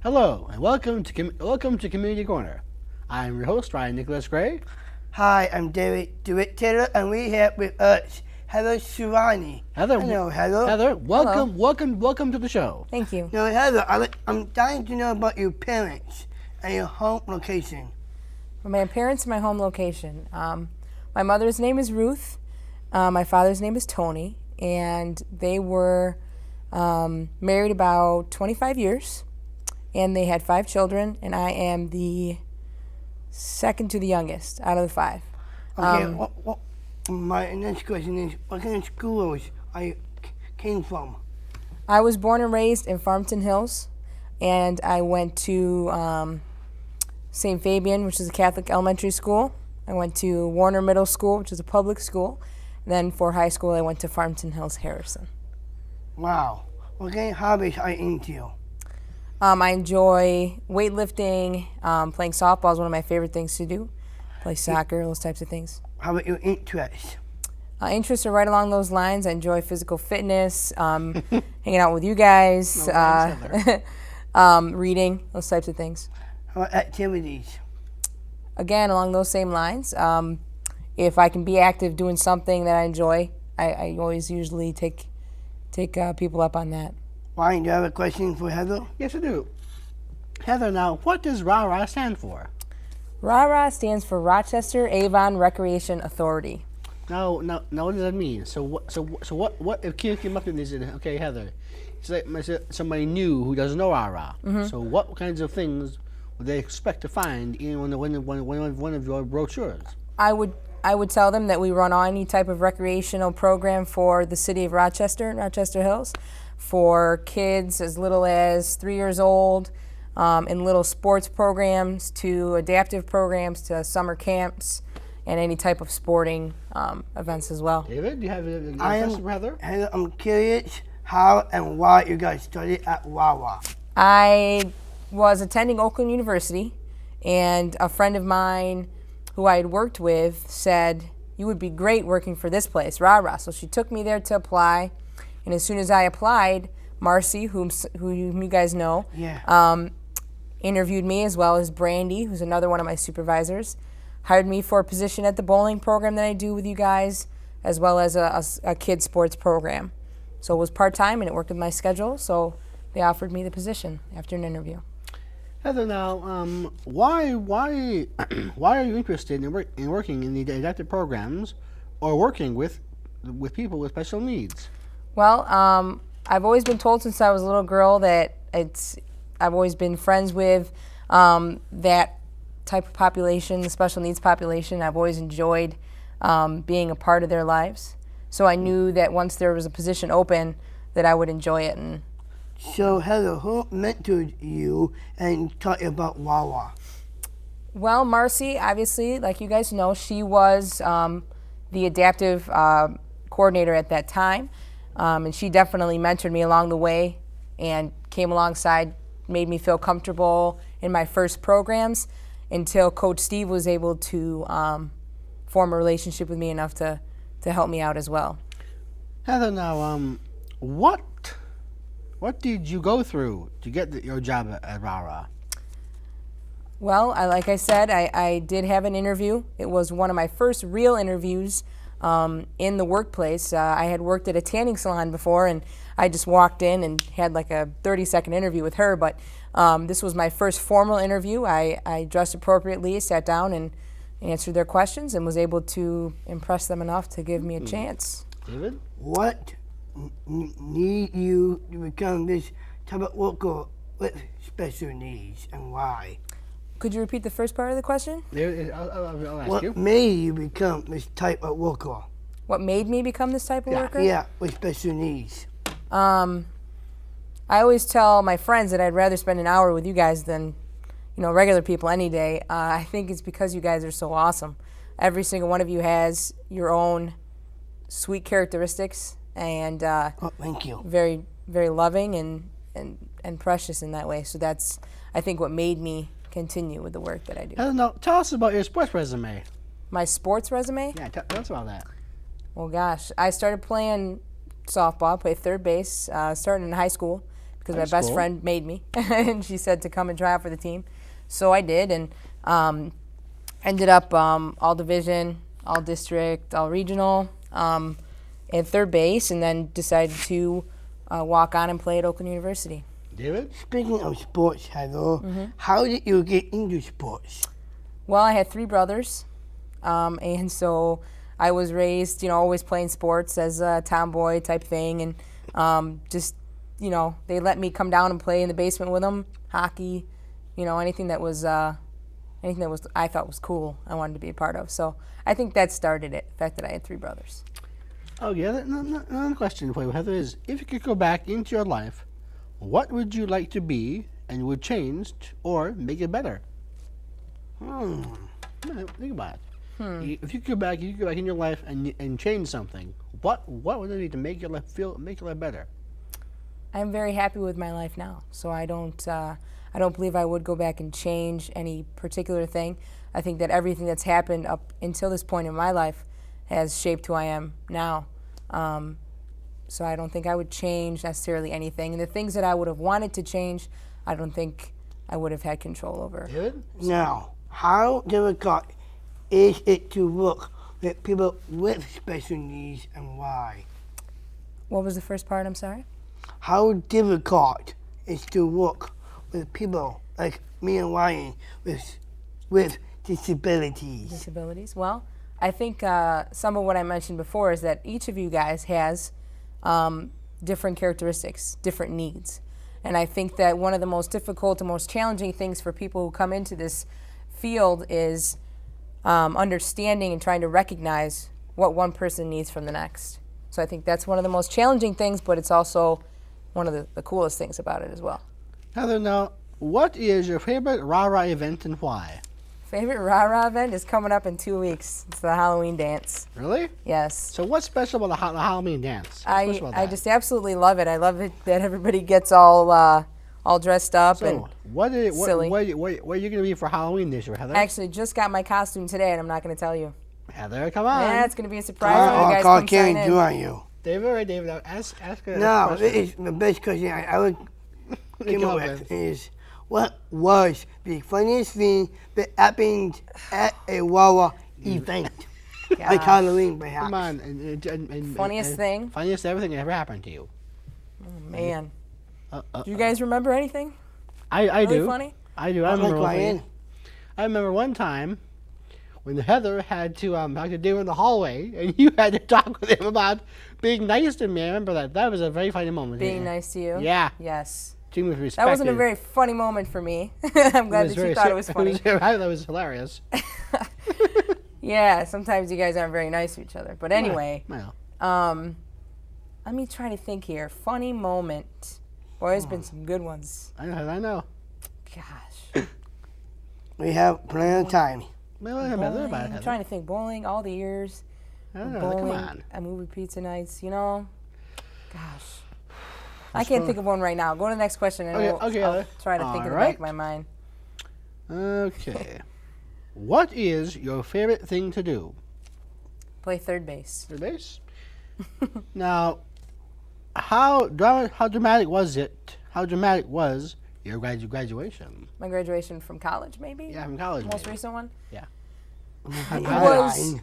Hello, and welcome to Community Corner. I'm your host, Ryan Nicholas Gray. Hi, I'm DeWitt Taylor, and we have with us Heather Sinawi. Heather, Hello, Heather. Heather, welcome to the show. Thank you. Now, Heather, I'm dying to know about your parents and your home location. My parents and my home location. My mother's name is Ruth. My father's name is Tony, and they were married about 25 years, and they had 5 children, and I am the second to the youngest out of the 5. Okay, my next question is, what kind of schools I came from? I was born and raised in Farmington Hills, and I went to St. Fabian, which is a Catholic elementary school. I went to Warner Middle School, which is a public school. And then for high school, I went to Farmington Hills Harrison. Wow. What kind of hobbies are you into? I enjoy weightlifting. Playing softball is one of my favorite things to do. Play soccer, those types of things. How about your interests? Interests are right along those lines. I enjoy physical fitness, hanging out with you guys, reading, those types of things. How about activities? Again, along those same lines. If I can be active doing something that I enjoy, I always usually take people up on that. Ryan, do you have a question for Heather? Yes, I do. Heather, now, what does RARA stand for? RARA stands for Rochester Avon Recreation Authority. Now, what does that mean? So what if kids came up to me and said, okay, Heather, it's like somebody new who doesn't know RARA. Mm-hmm. So what kinds of things would they expect to find in one of your brochures? I would tell them that we run any type of recreational program for the city of Rochester and Rochester Hills for kids as little as 3 years old, in little sports programs to adaptive programs to summer camps and any type of sporting events as well. David, do you have a question for Heather? Heather, I'm curious how and why you guys studied at RARA. I was attending Oakland University, and a friend of mine who I had worked with said, you would be great working for this place, RARA. So she took me there to apply, and as soon as I applied, Marcy, who you guys know, interviewed me, as well as Brandy, who's another one of my supervisors, hired me for a position at the bowling program that I do with you guys, as well as a kids sports program. So it was part-time, and it worked with my schedule, so they offered me the position after an interview. Heather, now, why are you interested in working in the adaptive programs or working with people with special needs? Well, I've always been told since I was a little girl that I've always been friends with that type of population, the special needs population. I've always enjoyed being a part of their lives. So I knew that once there was a position open that I would enjoy it. So, Heather, who mentored you and taught you about RARA? Well, Marcy, obviously, like you guys know, she was the adaptive coordinator at that time. And she definitely mentored me along the way and came alongside, made me feel comfortable in my first programs until Coach Steve was able to form a relationship with me enough to help me out as well. Heather, now, what did you go through to get your job at RARA? Well, like I said, I did have an interview. It was one of my first real interviews in the workplace. I had worked at a tanning salon before, and I just walked in and had like a 30-second interview with her, but this was my first formal interview. I dressed appropriately, sat down, and answered their questions, and was able to impress them enough to give me a chance. David? What need you to become this type of worker with special needs, and why? Could you repeat the first part of the question? I'll ask What you. made you become this type of worker? What made me become this type of worker? Yeah, with special needs. I always tell my friends that I'd rather spend an hour with you guys than, regular people any day. I think it's because you guys are so awesome. Every single one of you has your own sweet characteristics, and Thank you. very, very loving and precious in that way. So that's, I think, what made me continue with the work that I do. Heather, now, tell us about your sports resume. My sports resume? Yeah, tell us about that. Well, gosh, I started playing softball, played third base, started in high school, because That's my best cool. friend made me, and she said to come and try out for the team. So I did, and ended up all division, all district, all regional, at third base, and then decided to walk on and play at Oakland University. David? Speaking of sports, Heather, how did you get into sports? Well, I had 3 brothers, and so I was raised, always playing sports as a tomboy type thing, and just, they let me come down and play in the basement with them, hockey, anything that was I thought was cool, I wanted to be a part of. So I think that started it, the fact that I had 3 brothers. Oh, yeah. Another question for you, Heather, is if you could go back into your life, what would you like to be and would change or make it better? Think about it. If you could go back in your life and change something, what would it be to make your life better? I'm very happy with my life now, so I don't believe I would go back and change any particular thing. I think that everything that's happened up until this point in my life has shaped who I am now. So I don't think I would change necessarily anything. And the things that I would have wanted to change, I don't think I would have had control over. David? Now, how difficult is it to work with people with special needs and why? What was the first part? I'm sorry? How difficult is to work with people like me and Ryan with disabilities? Disabilities. Well, I think some of what I mentioned before is that each of you guys has different characteristics, different needs. And I think that one of the most difficult and most challenging things for people who come into this field is understanding and trying to recognize what one person needs from the next. So I think that's one of the most challenging things, but it's also one of the coolest things about it as well. Heather, now, what is your favorite RARA event and why? Favorite RARA event is coming up in 2 weeks. It's the Halloween dance. Really? Yes. So what's special about the Halloween dance? What's special about I that? just absolutely love it. I love it that everybody gets all dressed up and So, what are silly. you going to be for Halloween this year, Heather? I actually just got my costume today, and I'm not going to tell you. Heather, come on. Yeah, it's going to be a surprise when you guys I come sign can't do in. on you. David, all right, David, now ask a No, question. this is the best question I would come Come up up with with. is what was the funniest thing that happened at a RARA event? Like Gosh. Halloween, perhaps. Come on. And Funniest thing? Funniest everything that ever happened to you. Man. Do you guys remember anything? I Really do. funny? I do. I Like remember one Ryan. thing. I remember one time when Heather had to talk to David in the hallway, and you had to talk with him about being nice to me. I remember that. That was a very funny moment. Being nice to you? Yeah. Yes. Treating me with respect. That wasn't a very funny moment for me. I'm glad that you thought it was funny. That was hilarious. Yeah, sometimes you guys aren't very nice to each other. But anyway, Well, let me try to think here. Funny moment. Boy, there's been some good ones. I know. Gosh. We have plenty of time. Well, I remember Bowling. about it, I'm Heather. trying to think. Bowling, all the years. I don't know. Bowling, Come on. movie pizza nights, Gosh. I can't think of one right now. Go to the next question and Okay, I'll Heather. try to think in the All back of my mind. Okay. What is your favorite thing to do? Play third base. Third base? Now, how dramatic was it? How dramatic was your graduation? My graduation from college, maybe? Yeah, from college. Most maybe. recent one? How It dramatic was,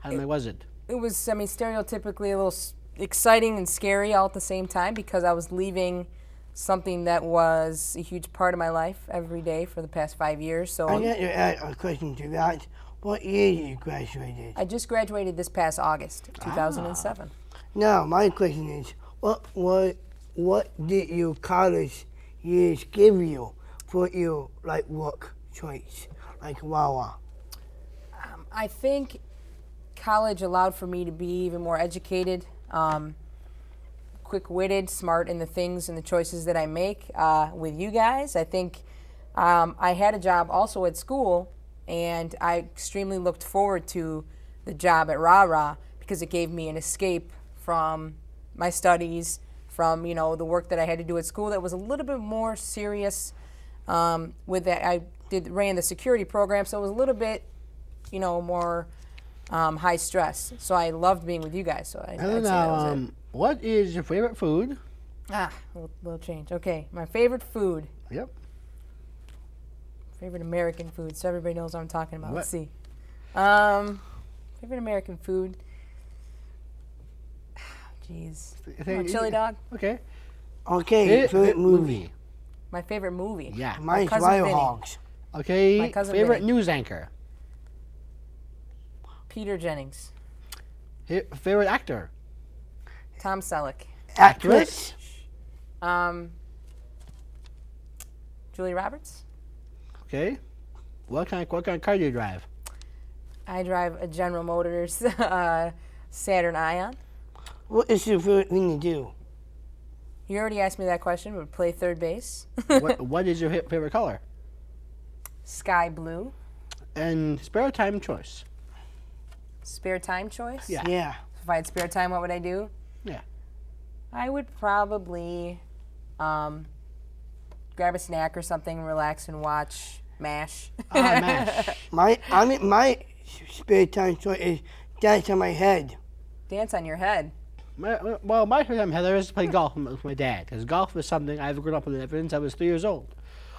how dramatic was it? it was, stereotypically a little exciting and scary all at the same time because I was leaving something that was a huge part of my life every day for the past 5 years. So I got to add a question to that. What year did you graduate? I just graduated this past August, 2007. Now, my question is, what did your college years give you for your work choice, like RARA? I think college allowed for me to be even more educated, quick-witted, smart in the things and the choices that I make with you guys. I think I had a job also at school, and I extremely looked forward to the job at RARA because it gave me an escape from my studies, from the work that I had to do at school that was a little bit more serious. With that, I ran the security program, so it was a little bit, more high stress. So I loved being with you guys. So I'd say that was it. What is your favorite food Little change. Okay, my favorite food. Yep. Favorite American food, so everybody knows what I'm talking about. What? Let's see. Favorite American food. Jeez. Chili dog. Okay. Okay, favorite movie. My favorite movie. Yeah. Mine's Cousin Wild Vinny. Hogs. Okay. My cousin Favorite Vinny. news anchor. Peter Jennings. Favorite actor. Tom Selleck. Actress. Julia Roberts. Okay. What kind of car do you drive? I drive a General Motors Saturn Ion. What is your favorite thing to do? You already asked me that question, but play third base. What is your favorite color? Sky blue. And spare time choice. Spare time choice? Yeah. Yeah. If I had spare time, what would I do? Yeah. I would probably grab a snack or something, relax and watch MASH. MASH. My spare time choice is dance on my head. Dance on your head. My spare time, Heather, is to play golf with my dad. Because golf is something I've grown up with ever since I was 3 years old.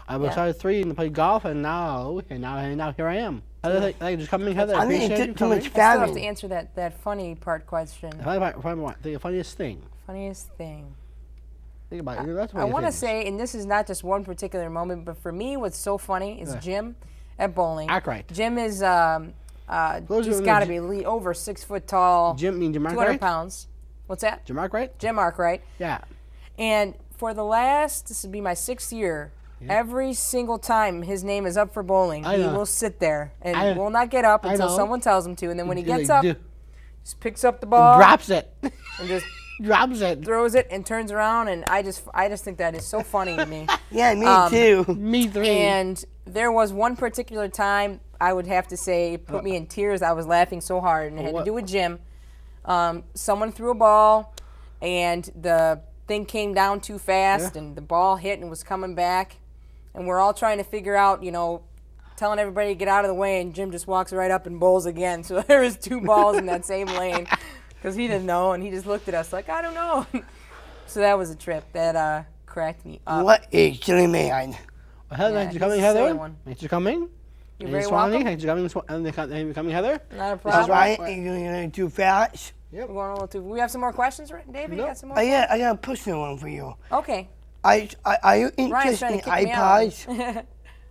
I was started 3 and played golf, and now here I am. Heather, thank you for coming, Heather. I mean, appreciate you too much I still have to family. answer that funny part question. The funniest thing. Funniest thing. Think about it. That's I want to say, and this is not just one particular moment, but for me, what's so funny is Jim at bowling. Arkwright. Jim is, Those he's are got to the- be over 6 foot tall, Jim 200 Arkwright? pounds. What's that? Jim Arkwright? Jim Arkwright. Yeah. And for the last, this would be my 6th year, every single time his name is up for bowling, I he know. will sit there and will not get up I until know. someone tells him to. And then when he Like, gets up, dude, just picks up the ball drops it. and just Drops it. throws it and turns around. And I just think that is so funny to me. Yeah, me too. Me three. And there was one particular time I would have to say it put me in tears. I was laughing so hard, and it had to What? do with Jim. Someone threw a ball, and the thing came down too fast, and the ball hit and was coming back. And we're all trying to figure out, telling everybody to get out of the way, and Jim just walks right up and bowls again. So there was 2 balls in that same lane because he didn't know, and he just looked at us like, I don't know. So that was a trip that cracked me up. What is Chili Man? Well, Heather, Yeah, thanks for he's coming, a Heather. silly one. Thanks for coming. You're And very Swanee, welcome. thanks for coming, Heather. Not a All problem. right, you're going too fast. We're going a little too. We have some more questions, David? You got some more? Yeah, I got a personal one for you. Okay. Are you Ryan's interested trying in to kick me iPods? out.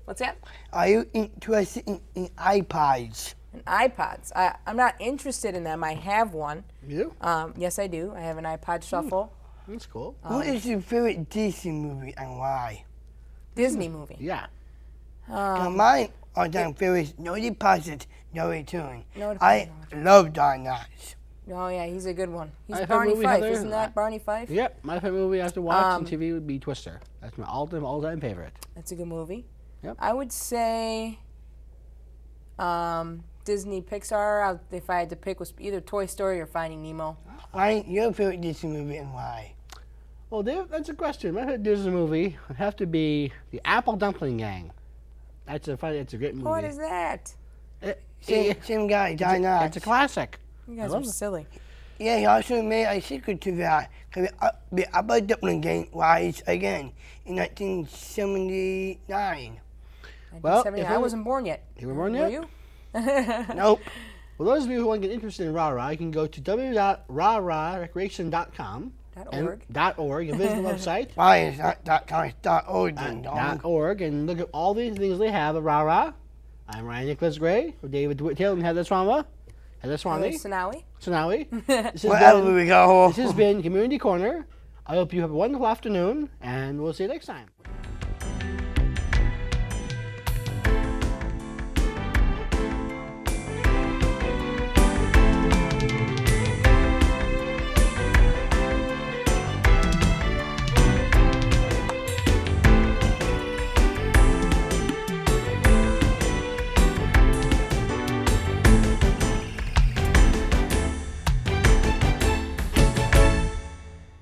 What's that? Are you interested in iPods? And iPods. I'm not interested in them. I have one. You? Yes, I do. I have an iPod Shuffle. That's cool. What is your favorite Disney movie and why? Disney movie. Yeah. Mine are down favorite No Deposit, No Return. No Deposit, I love Don Knotts. Oh, yeah, he's a good one. He's My favorite Barney movie, Fife. Heather? Isn't that Barney Fife? Yep. My favorite movie I have to watch on TV would be Twister. That's my all-time favorite. That's a good movie. Yep. I would say Disney Pixar, if I had to pick, was either Toy Story or Finding Nemo. Why your favorite Disney movie and why? Well, Dave, that's a question. My favorite Disney movie would have to be The Apple Dumpling Gang. It's a great movie. What is that? Same guy, Don Knotts. It's a classic. You guys love are it. silly. Yeah, he also made a sequel to that. The Apple Dumpling Gang was again in 1979. Well, 1979. if I it- wasn't born yet. You were born Were yet? you? Nope. Well, those of you who want to get interested in RARA, you can go to www.rararecreation.com. .org. .org. You visit the website. Why is that .org then, dog? .org and look at all these things they have at RARA. I'm Ryan Nicholas Gray, with David DeWitt and Heather Sinawi. Heather Sinawi. Sinawi. Wherever we go. This has been Community Corner. I hope you have a wonderful afternoon, and we'll see you next time.